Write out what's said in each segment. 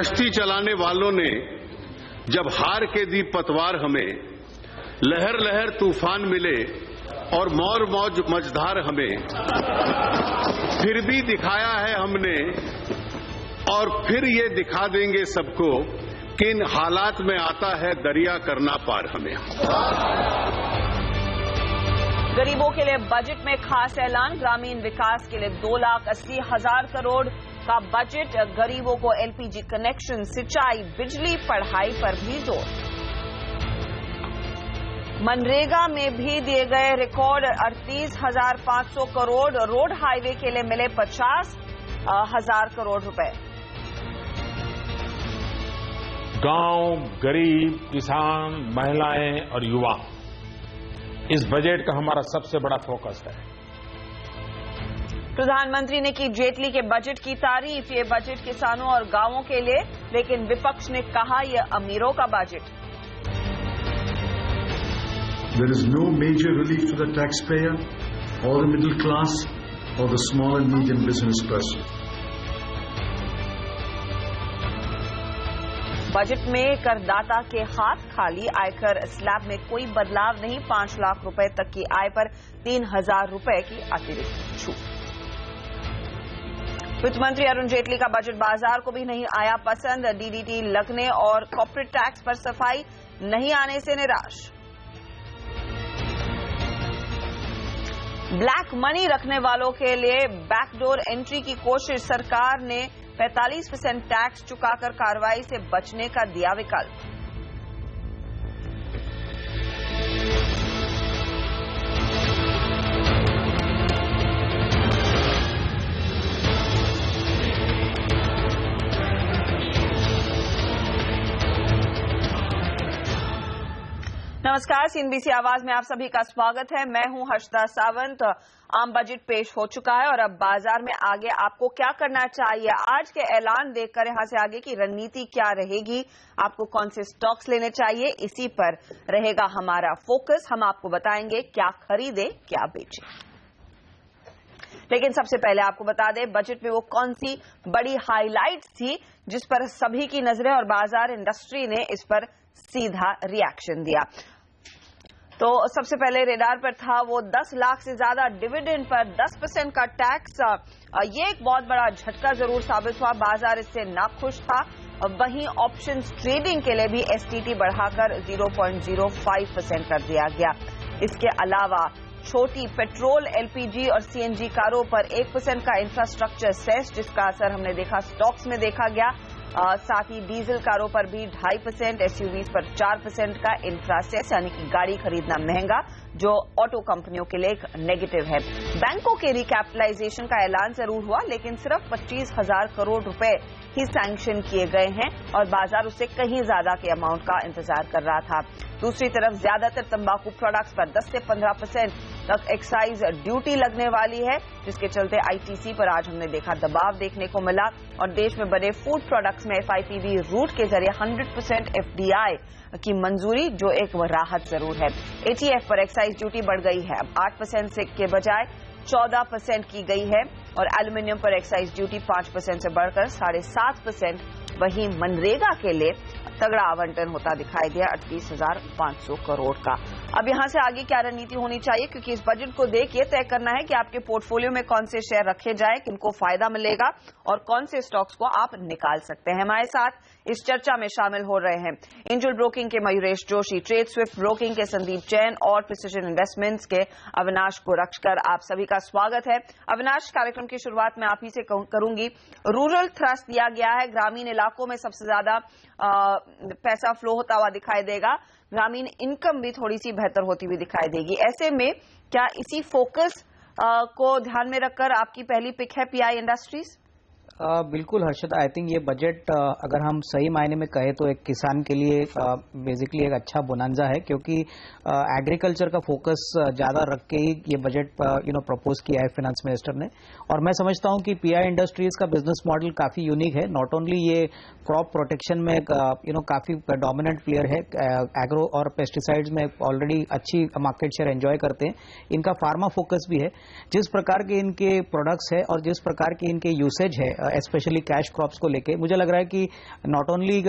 कश्ती चलाने वालों ने जब हार के दी पतवार हमें, लहर लहर तूफान मिले और मौर मौज मझधार हमें, फिर भी दिखाया है हमने और फिर ये दिखा देंगे सबको किन हालात में आता है दरिया करना पार हमें। गरीबों के लिए बजट में खास ऐलान, ग्रामीण विकास के लिए 2,80,000 करोड़ का बजट, गरीबों को एलपीजी कनेक्शन, सिंचाई, बिजली, पढ़ाई पर भी जोर। मनरेगा में भी दिए गए रिकॉर्ड 38,500 करोड़, रोड हाईवे के लिए मिले 50,000 करोड़ रुपए। गांव, गरीब, किसान, महिलाएं और युवा, इस बजट का हमारा सबसे बड़ा फोकस है। प्रधानमंत्री ने की जेटली के बजट की तारीफ, ये बजट किसानों और गांवों के लिए, लेकिन विपक्ष ने कहा यह अमीरों का budget. There is no major relief to the taxpayer or the middle class or the small and medium business person. Budget में करदाता के हाथ खाली, आयकर स्लैब में कोई बदलाव नहीं, 5 लाख रुपए तक की आय पर 3,000 रुपए की अतिरिक्त छूट। वित्त मंत्री अरुण जेटली का बजट बाजार को भी नहीं आया पसंद, डीडीटी लगने और कॉर्पोरेट टैक्स पर सफाई नहीं आने से निराश। ब्लैक मनी रखने वालों के लिए बैकडोर एंट्री की कोशिश, सरकार ने 45% टैक्स चुकाकर कार्रवाई से बचने का दिया विकल्प। नमस्कार, सीएनबीसी आवाज में आप सभी का स्वागत है। मैं हूं हर्षदा सावंत। आम बजट पेश हो चुका है और अब बाजार में आगे आपको क्या करना चाहिए, आज के ऐलान देखकर यहां से आगे की रणनीति क्या रहेगी, आपको कौन से स्टॉक्स लेने चाहिए, इसी पर रहेगा हमारा फोकस। हम आपको बताएंगे क्या खरीदें क्या बेचें। लेकिन सबसे पहले आपको बता दें बजट में वो कौन सी बड़ी हाइलाइट्स थी जिस पर सभी की नजरें और बाजार इंडस्ट्री ने इस पर सीधा रिएक्शन दिया। तो सबसे पहले रेडार पर था वो 10 लाख से ज्यादा डिविडेंड पर 10% का टैक्स। ये एक बहुत बड़ा झटका जरूर साबित हुआ, बाजार इससे नाखुश था। वहीं ऑप्शंस ट्रेडिंग के लिए भी एसटीटी बढ़ाकर 0.05% कर दिया गया। इसके अलावा छोटी पेट्रोल, एलपीजी और सीएनजी कारों पर 1% का इंफ्रास्ट्रक्चर सेस, जिसका असर हमने देखा स्टॉक्स में देखा गया। साथ ही डीजल कारों पर भी 2.5%, एसयूवीज पर 4% का इंफ्रा सेस, यानी कि गाड़ी खरीदना महंगा, जो ऑटो कंपनियों के लिए एक नेगेटिव है। बैंकों के रिकैपिटलाइजेशन का ऐलान जरूर हुआ, लेकिन सिर्फ 25,000 करोड़ रुपए ही सैंक्शन किए गए हैं और बाजार उससे कहीं ज्यादा के अमाउंट का इंतजार कर रहा था। दूसरी तरफ ज्यादातर तंबाकू प्रोडक्ट्स पर 10 से 15% तक एक्साइज ड्यूटी लगने वाली है, जिसके चलते आईटीसी पर आज हमने देखा दबाव देखने को मिला। और देश में बने फूड प्रोडक्ट्स में एफआईपीबी रूट के जरिए 100% एफडीआई की मंजूरी, जो एक राहत जरूर है। एटीएफ पर एक्साइज ड्यूटी बढ़ गई है, अब 8% से के बजाय 14% की गई है और एल्यूमिनियम पर एक्साइज ड्यूटी 5% से बढ़कर 7.5%। वहीं मनरेगा के लिए तगड़ा आवंटन होता दिखाई दिया 38,500 करोड़ का। अब यहां से आगे क्या रणनीति होनी चाहिए, क्योंकि इस बजट को देख ये तय करना है कि आपके पोर्टफोलियो में कौन से शेयर रखे जाए, किनको फायदा मिलेगा और कौन से स्टॉक्स को आप निकाल सकते हैं। हमारे साथ इस चर्चा में शामिल हो रहे हैं एंजल ब्रोकिंग के Mayuresh Joshi, trade Swift broking के संदीप जैन और प्रिसिजन इन्वेस्टमेंट्स के अविनाश गोरक्षकर। आप सभी का स्वागत है। अविनाश, कार्यक्रम की शुरुआत मैं आप ही से करूंगी। रूरल थ्रस्ट दिया गया है, ग्रामीण इलाकों में सबसे ज्यादा पैसा फ्लो होता हुआ दिखाई देगा, ग्रामीण इनकम भी थोड़ी सी बेहतर होती हुई दिखाई देगी। ऐसे में क्या इसी फोकस को ध्यान में रखकर आपकी पहली पिक है पीआई इंडस्ट्रीज? बिल्कुल हर्षदा, आई थिंक ये बजट अगर हम सही मायने में कहें तो एक किसान के लिए बेसिकली एक अच्छा बोनांजा है, क्योंकि एग्रीकल्चर का फोकस ज्यादा रख के ही ये बजट प्रपोज किया है फाइनेंस मिनिस्टर ने। और मैं समझता हूं कि पीआई इंडस्ट्रीज का बिजनेस मॉडल काफी यूनिक है। नॉट ओनली ये क्रॉप प्रोटेक्शन में काफी डोमिनेंट प्लेयर है, एग्रो और पेस्टिसाइड्स में ऑलरेडी अच्छी मार्केट शेयर एंजॉय करते हैं। इनका फार्मा फोकस भी है। जिस प्रकार के इनके प्रोडक्ट्स है और जिस प्रकार की इनके यूसेज है, स्पेशली कैश क्रॉप्स को लेके मुझे लग रहा है कि नॉट ओनली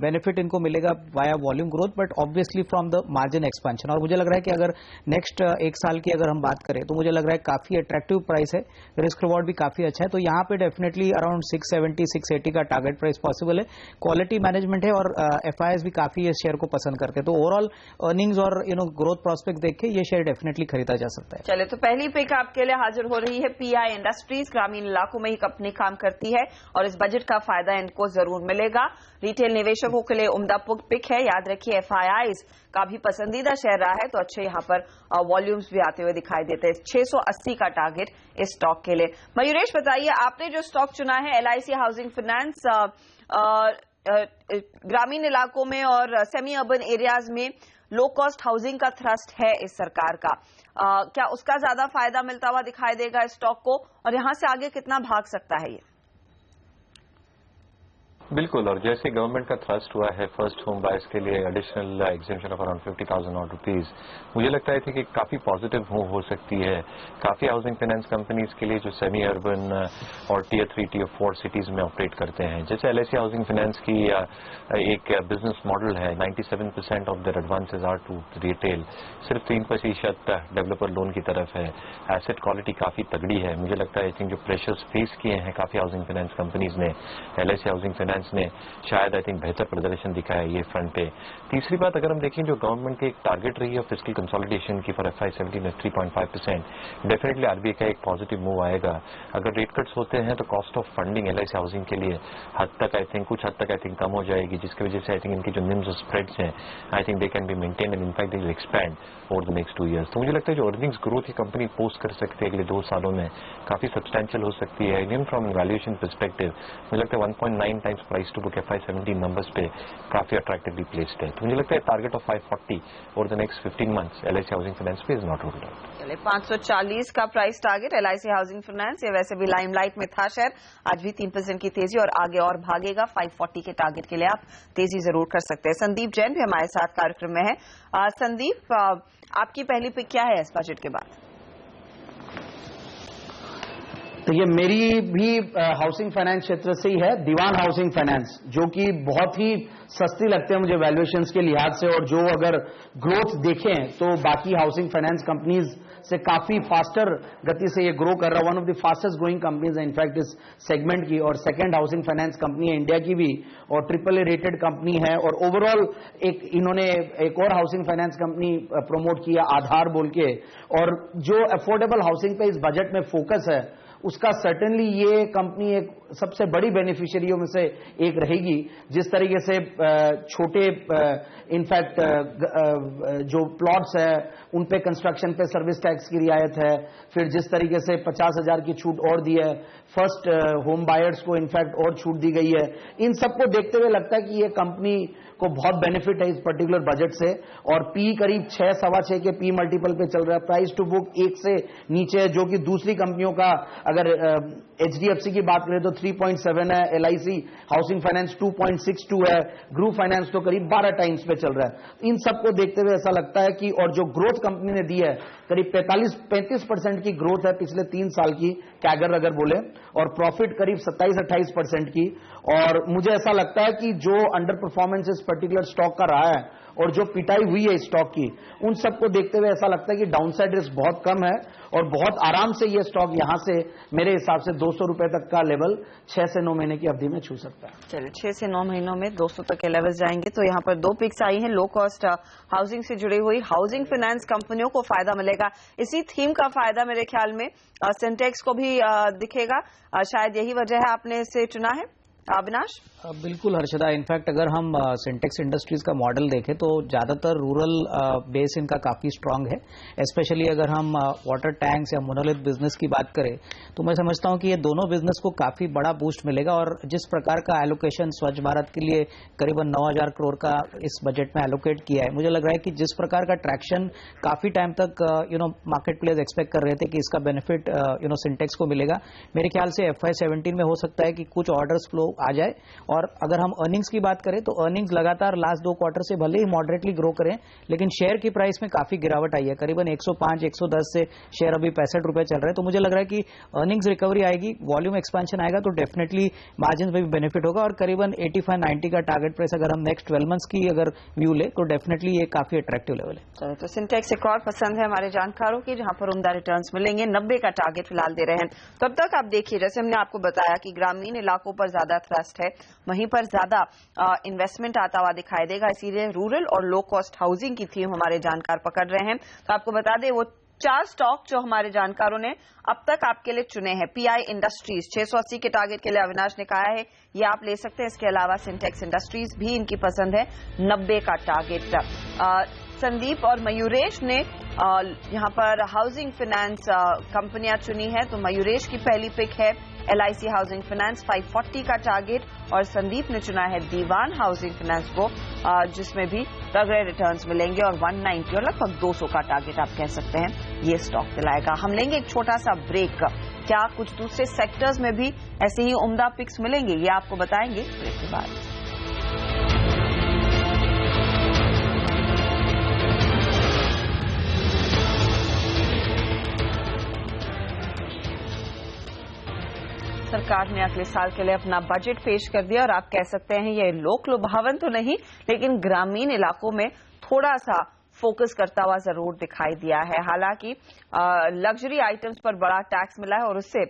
बेनिफिट इनको मिलेगा via volume growth but obviously from the margin expansion. और मुझे लग रहा है कि अगर नेक्स्ट एक साल की अगर हम बात करें तो मुझे लग रहा है काफी अट्रैक्टिव प्राइस है, रिस्क रिवॉर्ड भी काफी अच्छा है, तो यहाँ पे डेफिनेटली अराउंड 670-680 का टारगेट प्राइस पॉसिबल है। क्वालिटी मैनेजमेंट है और FIs भी काफी इस शेयर को पसंद करते हैं, तो ओवरऑल अर्निंग्स और ग्रोथ प्रोस्पेक्ट देख के ये शेयर डेफिनेटली खरीदा जा सकता है। चलिए, तो पहली पिक आपके लिए हाजिर हो रही है PI इंडस्ट्रीज। ग्रामीण इलाकों में ही कंपनी काम करती है और इस बजट का फायदा इनको जरूर मिलेगा। रिटेल निवेशकों के लिए उम्दा पिक है। याद रखिए FIIs का भी पसंदीदा शेयर रहा है, तो अच्छे यहाँ पर वॉल्यूम्स भी आते हुए दिखाई देते हैं। 680 का टारगेट इस स्टॉक के लिए। मयूरेश, बताइए आपने जो स्टॉक चुना है LIC हाउसिंग फाइनेंस, ग्रामीण इलाकों में और सेमी अर्बन एरियाज में लो कॉस्ट हाउसिंग का थ्रस्ट है इस सरकार का, क्या उसका ज्यादा फायदा मिलता हुआ दिखाई देगा इस स्टॉक को, और यहां से आगे कितना भाग सकता है ये? बिल्कुल, और जैसे गवर्नमेंट का थ्रस्ट हुआ है फर्स्ट होम बायर्स के लिए additional exemption of around 50,000 odd rupees, मुझे लगता है कि काफी पॉजिटिव हो सकती है। काफी हाउसिंग फाइनेंस कंपनीज के लिए जो सेमी अर्बन और टियर 3 टियर 4 सिटीज में ऑपरेट करते हैं, जैसे LIC हाउसिंग फाइनेंस की एक बिजनेस मॉडल है, 97% of their advances are to retail, सिर्फ 3% डेवलपर लोन की तरफ है। एसेट क्वालिटी काफी तगड़ी है। मुझे लगता है जो प्रेशर्स फेस किए हैं काफी हाउसिंग फाइनेंस कंपनीज ने, LIC हाउसिंग फाइनेंस ने शायद बेहतर प्रदर्शन दिखाया ये फ्रंट पे। तीसरी बात, अगर हम देखें जो गवर्नमेंट की एक टारगेट रही है फिस्कल कंसोलिडेशन की फॉर FY17 3.5%, डेफिनेटली RBI का एक पॉजिटिव मूव आएगा। अगर रेट कट्स होते हैं तो cost of funding LIC housing के लिए कुछ हद तक कम हो जाएगी, जिसकी वजह से इनकी जो निम्स और स्प्रेड्स हैं दे can be maintain and in fact they will expand over the next 2 years। तो मुझे लगता है जो अर्निंग्स ग्रोथ ये कंपनी पोस्ट कर सकते हैं अगले 2 सालों में काफी सब्सटैंशियल हो सकती है। इवन फ्रॉम वैल्यूएशन पर्सपेक्टिव मुझे लगता है 1.9 times price to book FY17 numbers पे काफी अट्रैक्टिवली प्लेस्ड है। तो मुझे लगता है target of 540 over the next 15 months LIC housing finance पे इज नॉट रूल्ड आउट। चलिए, 540 का price target LIC housing finance, ये वैसे भी लाइमलाइट में था शेयर, आज भी 3% की तेजी और आगे और भागेगा। 540 के टारगेट के लिए आप तेजी जरूर कर सकते हैं। संदीप जैन भी हमारे साथ कार्यक्रम में है। संदीप, आपकी पहली पिक क्या है इस बजट के बाद? तो ये मेरी भी हाउसिंग फाइनेंस क्षेत्र से ही है, दीवान हाउसिंग फाइनेंस, जो कि बहुत ही सस्ती लगते हैं मुझे वैल्यूएशंस के लिहाज से, और जो अगर ग्रोथ देखें तो बाकी हाउसिंग फाइनेंस कंपनीज से काफी फास्टर गति से ये ग्रो कर रहा है। One of the fastest growing companies है इनफैक्ट इस सेगमेंट की, और सेकंड हाउसिंग फाइनेंस कंपनी है इंडिया की भी, और AAA रेटेड कंपनी है। और ओवरऑल इन्होंने एक और हाउसिंग फाइनेंस कंपनी प्रमोट किया आधार बोल के, और जो अफोर्डेबल हाउसिंग पे इस बजट में फोकस है उसका सर्टेनली ये कंपनी एक सबसे बड़ी बेनिफिशियरियों में से एक रहेगी। जिस तरीके से छोटे इनफैक्ट जो प्लॉट्स है उन पे कंस्ट्रक्शन पे सर्विस टैक्स की रियायत है, फिर जिस तरीके से 50,000 की छूट और दी है, फर्स्ट होम बायर्स को इनफैक्ट और छूट दी गई है, इन सबको देखते हुए लगता है कि ये कंपनी को बहुत बेनिफिट है इस पर्टिकुलर बजट से। और पी करीब 6-6.25 के पी मल्टीपल पे चल रहा है, प्राइस टू बुक 1 से नीचे है, जो कि दूसरी कंपनियों का अगर HDFC की बात करें तो 3.7 है, LIC हाउसिंग फाइनेंस 2.62 है, ग्रुप फाइनेंस तो करीब 12 टाइम्स पे चल रहा है। इन सबको देखते हुए ऐसा लगता है कि, और जो ग्रोथ कंपनी ने दी है करीब 35% की ग्रोथ है पिछले 3 साल की कैगर अगर बोले, और प्रॉफिट करीब 27-28% की। और मुझे ऐसा लगता है कि जो अंडर परफॉर्मेंस इस पर्टिकुलर स्टॉक का रहा है और जो पिटाई हुई है स्टॉक की, उन सबको देखते हुए ऐसा लगता है कि डाउनसाइड रिस्क बहुत कम है और बहुत आराम से ये स्टॉक यहां से मेरे हिसाब से 200 रुपए तक का लेवल 6 से 9 महीने की अवधि में छू सकता है। चलिए, 6 से 9 महीनों में 200 तक के लेवल जाएंगे। तो यहाँ पर 2 पिक्स आई हैं लो कॉस्ट हाउसिंग से जुड़ी हुई। हाउसिंग फाइनेंस कंपनियों को फायदा मिलेगा, इसी थीम का फायदा मेरे ख्याल में सेंटेक्स को भी दिखेगा। शायद यही वजह है आपने इसे चुना है। अविनाश? बिल्कुल हर्षदा, इनफैक्ट अगर हम सिंटेक्स इंडस्ट्रीज का मॉडल देखें तो ज्यादातर रूरल बेस इनका काफी स्ट्रांग है। स्पेशली अगर हम वाटर टैंक्स या मोनोलिथ बिजनेस की बात करें तो मैं समझता हूं कि ये दोनों बिजनेस को काफी बड़ा बूस्ट मिलेगा। और जिस प्रकार का एलोकेशन स्वच्छ भारत के लिए करीबन 9,000 करोड़ का इस बजट में एलोकेट किया है, मुझे लग रहा है कि जिस प्रकार का ट्रैक्शन काफी टाइम तक मार्केट प्लेयर्स एक्सपेक्ट कर रहे थे कि इसका बेनिफिट सिंटेक्स को मिलेगा, मेरे ख्याल से FY17 में हो सकता है कि कुछ ऑर्डर्स फ्लो आ जाए। और अगर हम अर्निंग्स की बात करें तो अर्निंग्स लगातार लास्ट 2 क्वार्टर से भले ही मॉडरेटली ग्रो करें, लेकिन शेयर की प्राइस में काफी गिरावट आई है। करीबन 105-110 से शेयर अभी 65 रुपए चल रहे हैं। तो मुझे लग रहा है कि अर्निंग्स रिकवरी आएगी, वॉल्यूम एक्सपेंशन आएगा तो डेफिनेटली मार्जिन में भी बेनिफिट होगा। और करीबन 85-90 का टारगेट प्राइस अगर हम नेक्स्ट 12 मंथ्स की अगर व्यू ले तो डेफिनेटली ये काफी अट्रैक्टिव लेवल है। चलो, तो सिंटेक्स एक और पसंद है हमारे जानकारों की, जहां पर उम्दा रिटर्न्स मिलेंगे। 90 का टारगेट फिलहाल दे रहे हैं। तब तक आप देखिए, जैसे हमने आपको बताया कि ग्रामीण इलाकों पर ज्यादा थ्रस्ट है, वहीं पर ज्यादा इन्वेस्टमेंट आता हुआ दिखाई देगा, इसीलिए रूरल और लो कॉस्ट हाउसिंग की थीम हमारे जानकार पकड़ रहे हैं। तो आपको बता दें, वो 4 स्टॉक जो हमारे जानकारों ने अब तक आपके लिए चुने हैं। पीआई इंडस्ट्रीज 680 के टारगेट के लिए अविनाश ने कहा है, ये आप ले सकते हैं। इसके अलावा सिंटेक्स इंडस्ट्रीज भी इनकी पसंद है, 90 का टारगेट। संदीप और मयूरेश ने यहां पर हाउसिंग फाइनेंस कंपनियां चुनी है। तो मयूरेश की पहली पिक है LIC हाउसिंग फाइनेंस, 540 का टारगेट, और संदीप ने चुना है दीवान हाउसिंग फाइनेंस को, जिसमें भी तगड़े रिटर्न्स मिलेंगे और 190 और लगभग 200 का टारगेट आप कह सकते हैं ये स्टॉक दिलाएगा। हम लेंगे एक छोटा सा ब्रेक। क्या कुछ दूसरे सेक्टर्स में भी ऐसे ही उम्दा पिक्स मिलेंगे, ये आपको बताएंगे ब्रेक के बाद। सरकार ने अगले साल के लिए अपना बजट पेश कर दिया और आप कह सकते हैं ये लोक लुभावन तो नहीं, लेकिन ग्रामीण इलाकों में थोड़ा सा फोकस करता हुआ जरूर दिखाई दिया है। हालांकि लग्जरी आइटम्स पर बड़ा टैक्स मिला है और उससे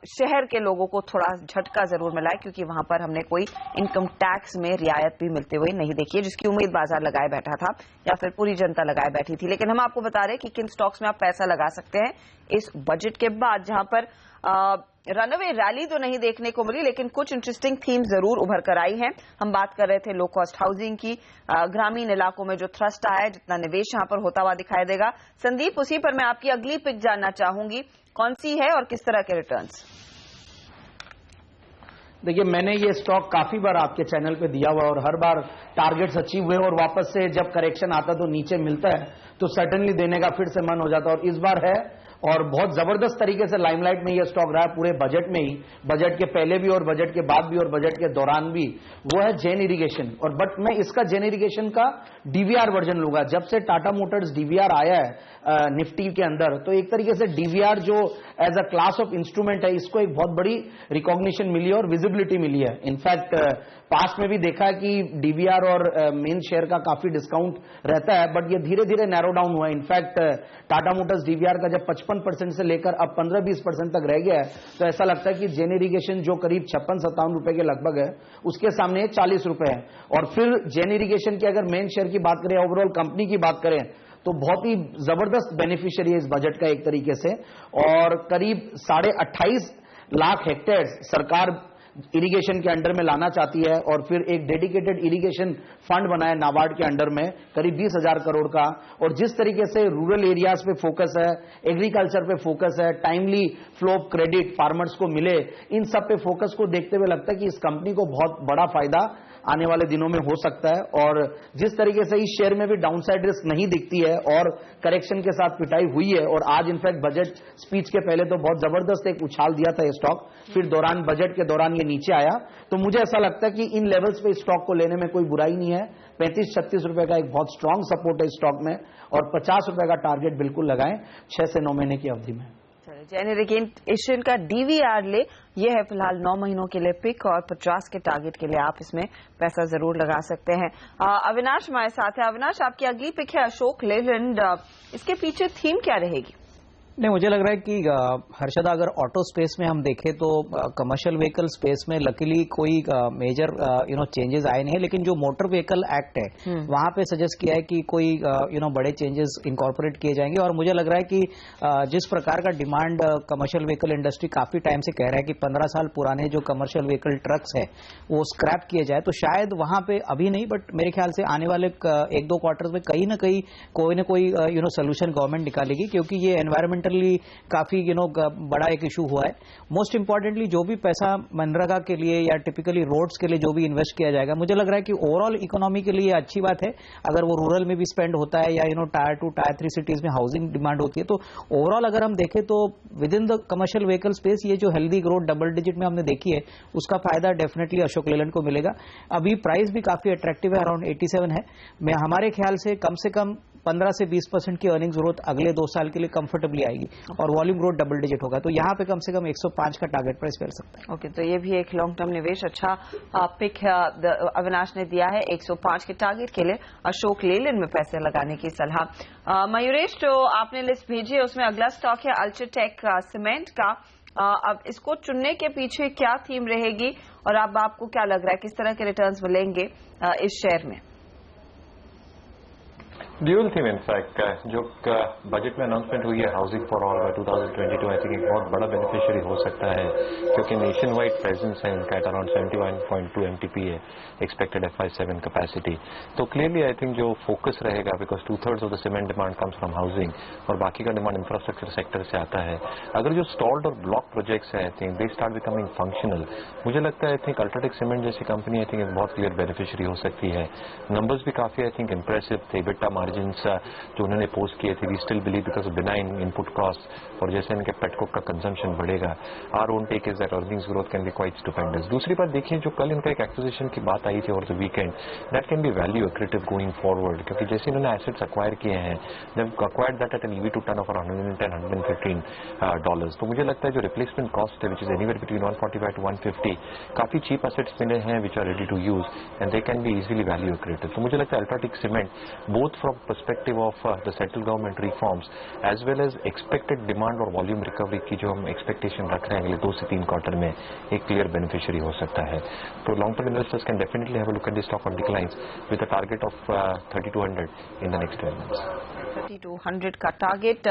शहर के लोगों को थोड़ा झटका जरूर मिला है, क्योंकि वहां पर हमने कोई इनकम टैक्स में रियायत भी मिलते हुए नहीं देखी है, जिसकी उम्मीद बाजार लगाए बैठा था या फिर पूरी जनता लगाए बैठी थी। लेकिन हम आपको बता रहे हैं कि किन स्टॉक्स में आप पैसा लगा सकते हैं इस बजट के बाद, जहां पर रनअवे रैली तो नहीं देखने को मिली, लेकिन कुछ इंटरेस्टिंग थीम जरूर उभर कर आई हैं। हम बात कर रहे थे लो कॉस्ट हाउसिंग की, ग्रामीण इलाकों में जो थ्रस्ट आया है, जितना निवेश यहां पर होता हुआ दिखाई देगा। संदीप, उसी पर मैं आपकी अगली पिक जानना चाहूंगी, कौन सी है और किस तरह के रिटर्न्स? देखिए, मैंने ये स्टॉक काफी बार आपके चैनल पे दिया हुआ और हर बार टारगेट्स अचीव हुए और वापस से जब करेक्शन आता तो नीचे मिलता है तो सर्टेनली देने का फिर से मन हो जाता है, और इस बार है और बहुत जबरदस्त तरीके से लाइमलाइट में यह स्टॉक रहा है पूरे बजट में ही, बजट के पहले भी और बजट के बाद भी और बजट के दौरान भी। वो है जेन इरिगेशन। और बट मैं इसका जेन इरिगेशन का डीवीआर वर्जन लूंगा। जब से टाटा मोटर्स डीवीआर आया है निफ्टी के अंदर, तो एक तरीके से डीवीआर जो as a class of instrument है, इसको एक बहुत बड़ी रिकॉग्निशन मिली है और विजिबिलिटी मिली है। इनफैक्ट पास्ट में भी देखा कि डीवीआर और मेन शेयर का काफी डिस्काउंट रहता है, बट ये धीरे धीरे नैरो डाउन हुआ है। इनफैक्ट टाटा मोटर्स डीवीआर का जब 55% से लेकर अब 15-20% तक रह गया है, तो ऐसा लगता है कि जेन इरिगेशन जो करीब 56-57 रुपए के लगभग है, उसके सामने 40 रुपए है। और फिर जेन इरिगेशन की अगर मेन शेयर की बात करें, ओवरऑल कंपनी की बात करें, तो बहुत ही जबरदस्त बेनिफिशियरी है इस बजट का एक तरीके से। और करीब 28.5 लाख हेक्टेयर सरकार इरिगेशन के अंडर में लाना चाहती है, और फिर एक डेडिकेटेड इरिगेशन फंड बनाया नाबार्ड के अंडर में करीब 20,000 करोड़ का। और जिस तरीके से रूरल एरियाज पे फोकस है, एग्रीकल्चर पे फोकस है, timely flow of credit farmers को मिले, इन सब पे फोकस को देखते हुए लगता है कि इस कंपनी को बहुत बड़ा फायदा आने वाले दिनों में हो सकता है। और जिस तरीके से इस शेयर में भी डाउनसाइड रिस्क नहीं दिखती है और करेक्शन के साथ पिटाई हुई है, और आज इनफैक्ट बजट स्पीच के पहले तो बहुत जबरदस्त एक उछाल दिया था ये स्टॉक, फिर दौरान बजट के दौरान ये नीचे आया, तो मुझे ऐसा लगता है कि इन लेवल्स पे स्टॉक को लेने में कोई बुराई नहीं है। 35-36 रुपए का एक बहुत स्ट्रांग सपोर्ट है स्टॉक में, और 50 रुपए का टारगेट बिल्कुल लगाएं 6 से 9 महीने की अवधि में। जेन इरिगेशन का डीवीआर ले, ये है फिलहाल 9 महीनों के लिए पिक, और 50 के टारगेट के लिए आप इसमें पैसा जरूर लगा सकते हैं। अविनाश हमारे साथ है। अविनाश, आपकी अगली पिक है अशोक लेलैंड, इसके पीछे थीम क्या रहेगी? नहीं, मुझे लग रहा है कि हर्षदा, अगर ऑटो स्पेस में हम देखें तो कमर्शियल व्हीकल स्पेस में लकीली कोई मेजर चेंजेस आए नहीं है, लेकिन जो मोटर व्हीकल एक्ट है वहां पे सजेस्ट किया है कि कोई बड़े चेंजेस इनकॉर्पोरेट किए जाएंगे। और मुझे लग रहा है कि जिस प्रकार का डिमांड कमर्शियल व्हीकल इंडस्ट्री काफी टाइम से कह रहा है कि 15 साल पुराने जो कमर्शियल व्हीकल ट्रक्स है वो स्क्रैप किए जाए, तो शायद वहां पे अभी नहीं, बट मेरे ख्याल से आने वाले 1-2 क्वार्टर्स में कहीं ना कहीं कोई ना कोई सोल्यूशन गवर्नमेंट निकालेगी, क्योंकि ये एनवायरमेंटल एनवायरमेंटली काफी बड़ा एक इशू हुआ है। मोस्ट इंपॉर्टेंटली जो भी पैसा मनरेगा के लिए या टिपिकली रोड्स के लिए जो भी इन्वेस्ट किया जाएगा, मुझे लग रहा है कि ओवरऑल इकोनॉमी के लिए अच्छी बात है अगर वो रूरल में भी स्पेंड होता है या टायर 2 टायर 3 सिटीज में हाउसिंग डिमांड होती है। तो ओवरऑल अगर हम देखें तो with in the commercial vehicle space ये जो हेल्दी ग्रोथ डबल डिजिट में हमने देखी है उसका फायदा डेफिनेटली अशोक लेलैंड को मिलेगा। अभी प्राइस भी काफी अट्रैक्टिव है, अराउंड 87 है। मैं हमारे ख्याल से कम 15 से 20% की अर्निंग्स ग्रोथ अगले 2 साल के लिए कंफर्टेबली आएगी और वॉल्यूम ग्रोथ डबल डिजिट होगा। तो यहाँ पे कम से कम 105 का टारगेट प्राइस मिल सकता है। ओके, तो ये भी एक लॉन्ग टर्म निवेश अच्छा पिक अविनाश ने दिया है 105 के टारगेट के लिए अशोक लेलैंड में पैसे लगाने की सलाह। मयूरेश, जो आपने लिस्ट भेजी है उसमें अगला स्टॉक है अल्ट्राटेक सीमेंट का। अब इसको चुनने के पीछे क्या थीम रहेगी और अब आपको क्या लग रहा है किस तरह के रिटर्न्स मिलेंगे इस शेयर में? ड्यूल थीम इनफैक्ट जो बजट में अनाउंसमेंट हुई है housing for all 2022 I think एक बहुत बड़ा बेनिफिशियरी हो सकता है क्योंकि नेशन वाइड प्रेजेंस है इनका एट अराउंड 71.2 MTP है एक्सपेक्टेड FY7 कैपेसिटी। तो क्लियरली आई थिंक जो फोकस रहेगा because 2/3 of the cement demand comes from housing और बाकी का डिमांड इंफ्रास्ट्रक्चर सेक्टर से आता है। अगर जो स्टॉल्ड और ब्लॉक प्रोजेक्ट्स है I think they start becoming functional, मुझे लगता है आई थिंक अल्ट्राटेक सीमेंट जैसी कंपनी आई थिंक एक बहुत क्लियर बेनिफिशियरी हो सकती है। नंबर्स भी काफी आई थिंक इंप्रेसिव थे, EBITDA मार्जिन्स जो उन्होंने पोस्ट किए थे, we still believe because of benign input cost और जैसे इनके पेटकोक का कंजम्पशन बढ़ेगा our own take is that earnings growth can be quite stupendous. दूसरी बात देखिए जो कल इनका एक एक्विजिशन की बात आई थी over the weekend, that can be value accretive going forward क्योंकि जैसे इन्होंने एसेट्स एक्वायर किए हैं जब acquired that at an EV to turn off around $110-115। तो मुझे लगता है जो रिप्लेसमेंट कॉस्ट है which is anywhere between 145 to 150 काफी चीप एसेट्स मिले हैं which are ready to use and they can be easily value accretive. तो मुझे लगता है UltraTech cement both from perspective of the central government reforms as well as expected demand और volume recovery की जो हम expectation रख रहे हैं अगले 2 से 3 क्वार्टर में एक clear beneficiary हो सकता है। तो long term investors can definitely have a look at the stock on declines with a target of 3200 in the next 12 months। 3200 का टारगेट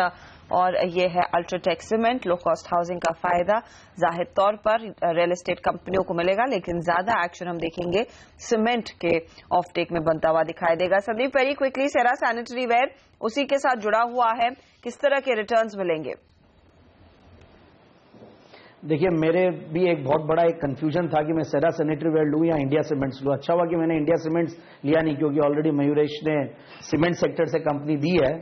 और ये है UltraTech cement. Low cost housing का फायदा जाहिर तौर पर रियल एस्टेट कंपनियों को मिलेगा लेकिन ज्यादा एक्शन हम देखेंगे सीमेंट के ऑफ टेक में बनता हुआ दिखाई देगा। Sandeep, very quickly, Sera sanitary where उसी के साथ जुड़ा हुआ है, किस तरह के रिटर्न्स मिलेंगे? देखिए मेरे भी एक बहुत बड़ा एक कंफ्यूजन था कि मैं सेरा सैनिटरी वेयर लूं या इंडिया सीमेंट्स लूं। अच्छा हुआ कि मैंने इंडिया सीमेंट्स लिया नहीं क्योंकि ऑलरेडी मयूरेश ने सीमेंट सेक्टर से कंपनी दी है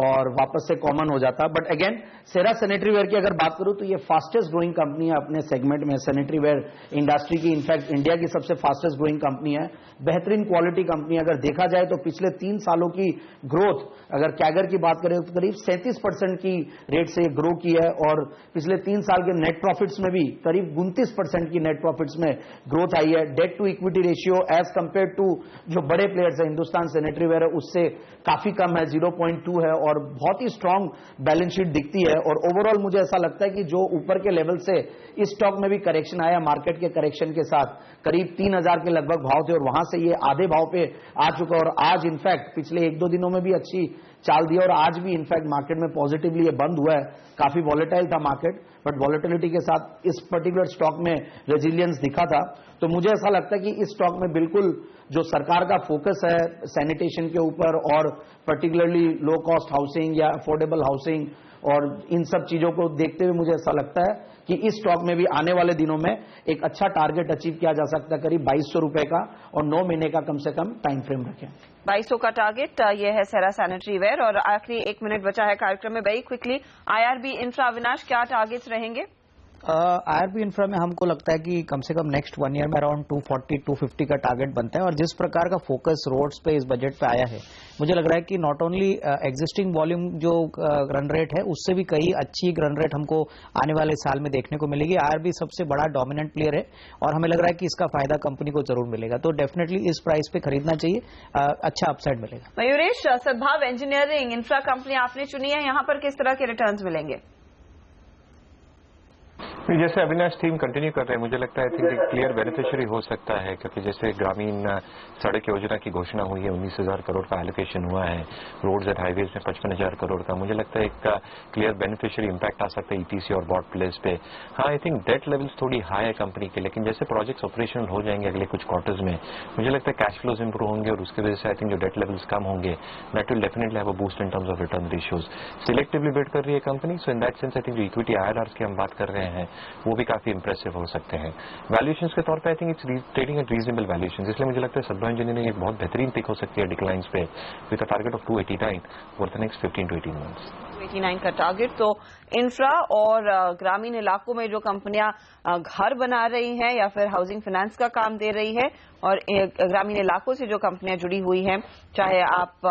और वापस से कॉमन हो जाता। But again Cera sanitary ware की अगर बात करूं तो ये फास्टेस्ट ग्रोइंग कंपनी है अपने सेगमेंट में, सैनिटरी वेयर इंडस्ट्री की। इनफैक्ट इंडिया की सबसे फास्टेस्ट ग्रोइंग कंपनी है, बेहतरीन क्वालिटी कंपनी। अगर देखा जाए तो पिछले 3 सालों की ग्रोथ अगर कैगर की बात करें तो करीब 37% की रेट से ग्रो की है और पिछले 3 साल के नेट प्रॉफिट्स में भी करीब 29% की नेट प्रॉफिट्स में ग्रोथ आई है। Debt to equity ratio as compare to जो बड़े प्लेयर्स है हिंदुस्तान सैनिटरी वेयर है उससे काफी कम है, 0.2 है और बहुत ही स्ट्रांग बैलेंस शीट दिखती है। और ओवरऑल मुझे ऐसा लगता है कि जो ऊपर के लेवल से इस स्टॉक में भी करेक्शन आया मार्केट के करेक्शन के साथ करीब 3000 के लगभग भाव थे और वहां से ये आधे भाव पे आ चुका और आज इनफैक्ट पिछले 1-2 दिनों में भी अच्छी चाल दी और आज भी इनफैक्ट मार्केट में पॉजिटिवली ये बंद हुआ है। काफी वॉलेटाइल था मार्केट बट वॉलेटिलिटी के साथ इस पर्टिकुलर स्टॉक में रेजिलियंस दिखा था। तो मुझे ऐसा लगता है कि इस स्टॉक में बिल्कुल जो सरकार का फोकस है सैनिटेशन के ऊपर और पर्टिकुलरली लो कॉस्ट हाउसिंग या अफोर्डेबल हाउसिंग और इन सब चीजों को देखते हुए मुझे ऐसा लगता है कि इस स्टॉक में भी आने वाले दिनों में एक अच्छा टारगेट अचीव किया जा सकता है, करीब 2200 रुपए का और 9 महीने का कम से कम टाइम फ्रेम रखें। 2200 का टारगेट ये है सेरा सैनिटरी वेयर। और आखिरी 1 मिनट बचा है कार्यक्रम में, very quickly IRB infra, Avinash क्या टारगेट्स रहेंगे? IRB इंफ्रा में हमको लगता है कि कम से कम नेक्स्ट 1 ईयर में अराउंड 240-250 का टारगेट बनता है और जिस प्रकार का फोकस रोड्स पे इस बजट पे आया है मुझे लग रहा है कि नॉट ओनली एग्जिस्टिंग वॉल्यूम जो रन रेट है उससे भी कई अच्छी रन रेट हमको आने वाले साल में देखने को मिलेगी। IRB सबसे बड़ा डोमिनेंट प्लेयर है और हमें लग रहा है कि इसका फायदा कंपनी को जरूर मिलेगा, तो डेफिनेटली इस प्राइस पे खरीदना चाहिए, अच्छा अपसाइड मिलेगा। मयूरेश, सद्भाव इंजीनियरिंग इंफ्रा कंपनी आपने चुनी है, यहाँ पर किस तरह के रिटर्न्स मिलेंगे? जैसे अविनाश थीम कंटिन्यू कर रहे हैं, मुझे लगता है आई थिंक क्लियर बेनिफिशियरी हो सकता है, क्योंकि जैसे ग्रामीण सड़क योजना की घोषणा हुई है, 19,000 करोड़ का एलोकेशन हुआ है, रोड्स एंड हाईवेज में 55,000 करोड़ का, मुझे लगता है एक क्लियर बेनिफिशियरी इंपैक्ट आ सकता है ईटीसी और बॉट प्लेस पे। हाँ, आई थिंक डेट लेवल्स थोड़ी हाई है कंपनी के, लेकिन जैसे प्रोजेक्ट्स ऑपरेशनल हो जाएंगे अगले कुछ क्वार्टर्स में, मुझे लगता है कैश फ्लोज इंप्रूव होंगे और उसकी वजह से आई थिंक जो डेट लेवल्स कम होंगे that will definitely have a boost in terms of return ratios. Selectively bid कर रही है company, so in that sense I think जो इक्विटी आईआरआर्स की हम बात कर रहे हैं वो भी काफी इंप्रेसिव हो सकते हैं। वैल्यूएशंस के तौर पे I think it's trading at reasonable valuations, इसलिए मुझे लगता है सद्भाव इंजीनियरिंग एक बहुत बेहतरीन पिक हो सकती है डिक्लाइंस पे, with a target of 289 for the next 15 to 18 months. 289 का टारगेट। तो इंफ्रा और ग्रामीण इलाकों में जो कंपनियां घर बना रही हैं या फिर हाउसिंग फाइनेंस का काम दे रही है, और ग्रामीण इलाकों से जो कंपनियां जुड़ी हुई हैं, चाहे आप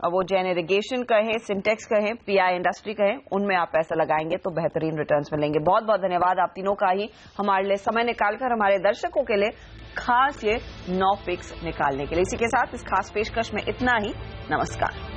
वो जैन इरिगेशन कहें, सिंटेक्स कहें, पीआई इंडस्ट्री कहें, उनमें आप पैसा लगाएंगे तो बेहतरीन रिटर्न्स मिलेंगे। बहुत बहुत धन्यवाद आप तीनों का ही हमारे लिए समय निकालकर हमारे दर्शकों के लिए खास ये 9 पिक्स निकालने के लिए। इसी के साथ इस खास पेशकश में इतना ही। नमस्कार।